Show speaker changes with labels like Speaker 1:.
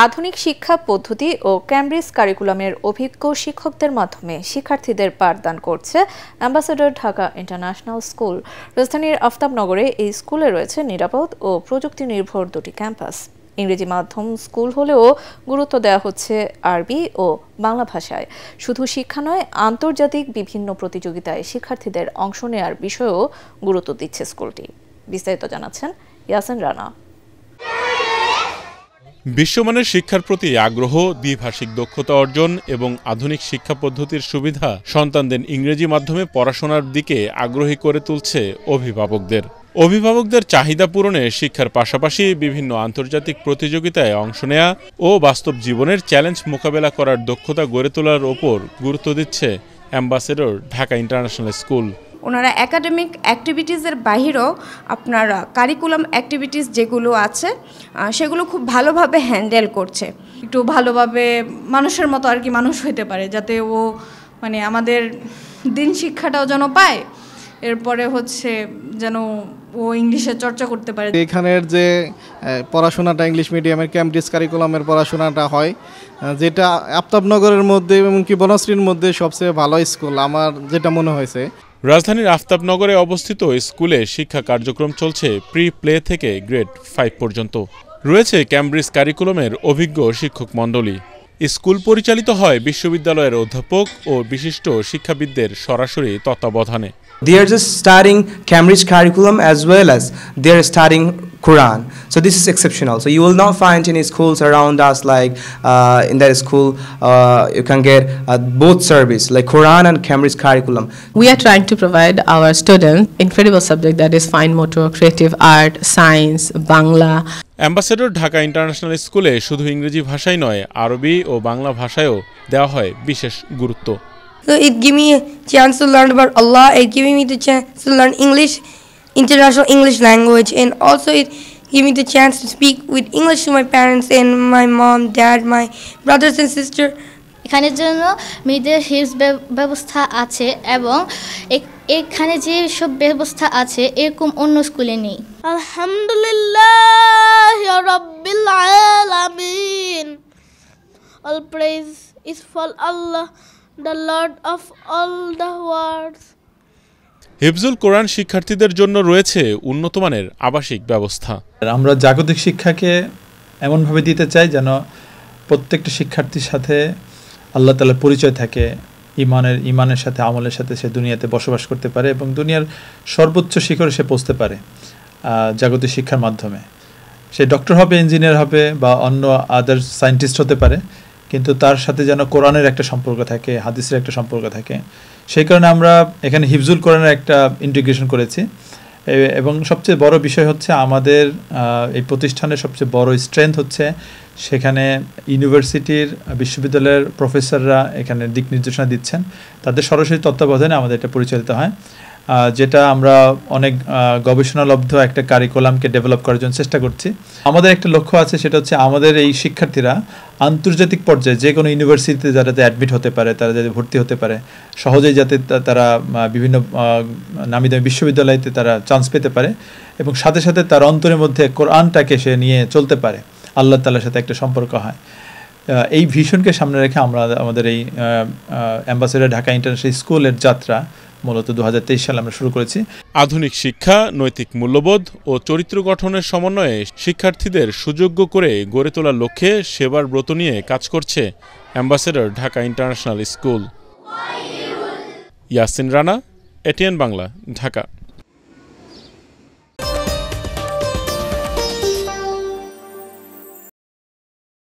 Speaker 1: আধুনিক শিক্ষা পদ্ধতি ও ক্যামব্রিজ কারিকুলামের অভিজ্ঞ শিক্ষকদের মাধ্যমে শিক্ষার্থীদের পাঠদান করছে অ্যাম্বাসেডর ঢাকা ইন্টারন্যাশনাল স্কুল। রাজধানীর আফতাবনগরে এই স্কুলে রয়েছে নিরাপদ ও প্রযুক্তি নির্ভর দুটি ক্যাম্পাস। ইংরেজি মাধ্যম স্কুল হলেও গুরুত্ব দেওয়া হচ্ছে আরবি ও বাংলা ভাষায়। শুধু শিক্ষা নয়, আন্তর্জাতিক বিভিন্ন প্রতিযোগিতায় শিক্ষার্থীদের অংশ নেওয়ার বিষয়েও গুরুত্ব দিচ্ছে স্কুলটি। বিস্তারিত জানাচ্ছেন ইয়াসিন রানা।
Speaker 2: বিশ্বমানের শিক্ষার প্রতি আগ্রহ, দ্বিভাষিক দক্ষতা অর্জন এবং আধুনিক শিক্ষা পদ্ধতির সুবিধা সন্তানদের ইংরেজি মাধ্যমে পড়াশোনার দিকে আগ্রহী করে তুলছে অভিভাবকদের চাহিদা পূরণে শিক্ষার পাশাপাশি বিভিন্ন আন্তর্জাতিক প্রতিযোগিতায় অংশ নেওয়া ও বাস্তব জীবনের চ্যালেঞ্জ মোকাবেলা করার দক্ষতা গড়ে তোলার ওপর গুরুত্ব দিচ্ছে অ্যাম্বাসেডর ঢাকা ইন্টারন্যাশনাল স্কুল।
Speaker 3: ওনারা একাডেমিক অ্যাক্টিভিটিসের বাহিরেও আপনার কারিকুলাম অ্যাক্টিভিটিস যেগুলো আছে সেগুলো খুব ভালোভাবে হ্যান্ডেল করছে।
Speaker 4: একটু ভালোভাবে মানুষের মতো আর কি মানুষ হতে পারে, যাতে ও মানে আমাদের দিন শিক্ষাটাও যেন পায়, এরপরে হচ্ছে যেন ও ইংলিশে চর্চা করতে পারে।
Speaker 5: এখানের যে পড়াশোনাটা ইংলিশ মিডিয়ামের ক্যামব্রিজ কারিকুলামের পড়াশোনাটা হয়, যেটা আফতাবনগরের মধ্যে এবং কি বনশ্রীর মধ্যে সবচেয়ে ভালো স্কুল আমার যেটা মনে হয়েছে।
Speaker 2: রাজধানীর আফতাবনগরে অবস্থিত স্কুলে শিক্ষা কার্যক্রম চলছে প্রি প্লে থেকে গ্রেড 5 পর্যন্ত। রয়েছে ক্যামব্রিজ কারিকুলামের অভিজ্ঞ শিক্ষক মণ্ডলী। স্কুল পরিচালিত হয় বিশ্ববিদ্যালয়ের অধ্যাপক ও বিশিষ্ট শিক্ষাবিদদের সরাসরি তত্ত্বাবধানে।
Speaker 6: They are just studying Cambridge curriculum as well as they are studying Quran. So this is exceptional. So you will not find any schools around us like in that school you can get both service like Quran and Cambridge curriculum.
Speaker 7: We are trying to provide our students incredible subject that is fine motor, creative art, science, Bangla.
Speaker 2: Ambassador Dhaka international স্কুলে শুধু ইংরেজি ভাষাই নয়, আরবি ও বাংলা ভাষায়ও দেওয়া হয় বিশেষ গুরুত্ব।
Speaker 8: So it give me a chance to learn about Allah. It giving me the chance to learn English, international English language, and also it give me the chance to speak with English to my parents and my mom, dad, my brothers and sister.
Speaker 9: এখানের জন্য মেয়েদের হিফজ ব্যবস্থা আছে এবং এখানে যে সব ব্যবস্থা আছে এরকম অন্য স্কুলে নেই।
Speaker 10: আলহামদুলিল্লাহ রাব্বিল আলামিন। All praise is for Allah, the Lord of all the worlds.
Speaker 2: হিফজুল কোরআন শিক্ষার্থীদের জন্য রয়েছে উন্নতমানের আবাসিক ব্যবস্থা।
Speaker 11: আমরা জাগতিক শিক্ষাকে এমনভাবে দিতে চাই যেন প্রত্যেকটা শিক্ষার্থীর সাথে আল্লাহ তাআলার পরিচয় থাকে, ইমানের সাথে আমলের সাথে সে দুনিয়াতে বসবাস করতে পারে এবং দুনিয়ার সর্বোচ্চ শিখরে সে পৌঁছতে পারে জাগতিক শিক্ষার মাধ্যমে। সে ডক্টর হবে, ইঞ্জিনিয়ার হবে বা অন্য আদার সায়েন্টিস্ট হতে পারে, কিন্তু তার সাথে যেন কোরআনের একটা সম্পর্ক থাকে, হাদিসের একটা সম্পর্ক থাকে। সেই কারণে আমরা এখানে হিফজুল কোরআনের একটা ইন্টিগ্রেশন করেছি এবং সবচেয়ে বড় বিষয় হচ্ছে আমাদের এই প্রতিষ্ঠানের সবচেয়ে বড় স্ট্রেংথ হচ্ছে সেখানে ইউনিভার্সিটির বিশ্ববিদ্যালয়ের প্রফেসররা এখানে দিক নির্দেশনা দিচ্ছেন, তাদের সরাসরি তত্ত্বাবধানে আমাদের এটা পরিচালিত হয়, যেটা আমরা অনেক গবেষণালব্ধ একটা কারিকুলামকে ডেভেলপ করার জন্য চেষ্টা করছি। আমাদের একটা লক্ষ্য আছে, সেটা হচ্ছে আমাদের এই শিক্ষার্থীরা আন্তর্জাতিক পর্যায়ে যে কোনো ইউনিভার্সিটিতে যাতে অ্যাডমিট হতে পারে, তারা যাতে ভর্তি হতে পারে, সহজেই যাতে তারা বিভিন্ন নামি দামি বিশ্ববিদ্যালয়তে তারা চান্স পেতে পারে এবং সাথে সাথে তার অন্তরের মধ্যে কোরআনটাকে সে নিয়ে চলতে পারে, আল্লাহ তাআলার সাথে একটা সম্পর্ক হয়। এই ভিশনকে সামনে রেখে আমরা আমাদের এই অ্যাম্বাসেডর ঢাকা ইন্টারন্যাশনাল স্কুলের যাত্রা মূলত 2023 সালে আমরা শুরু করেছি।
Speaker 2: আধুনিক শিক্ষা, নৈতিক মূল্যবোধ ও চরিত্র গঠনের সমন্বয়ে শিক্ষার্থীদের সুযোগ্য করে গড়ে তোলার লক্ষ্যে সেবার ব্রত নিয়ে কাজ করছে ambassador Dhaka international school. Yasin Rana, ATN Bangla, Dhaka.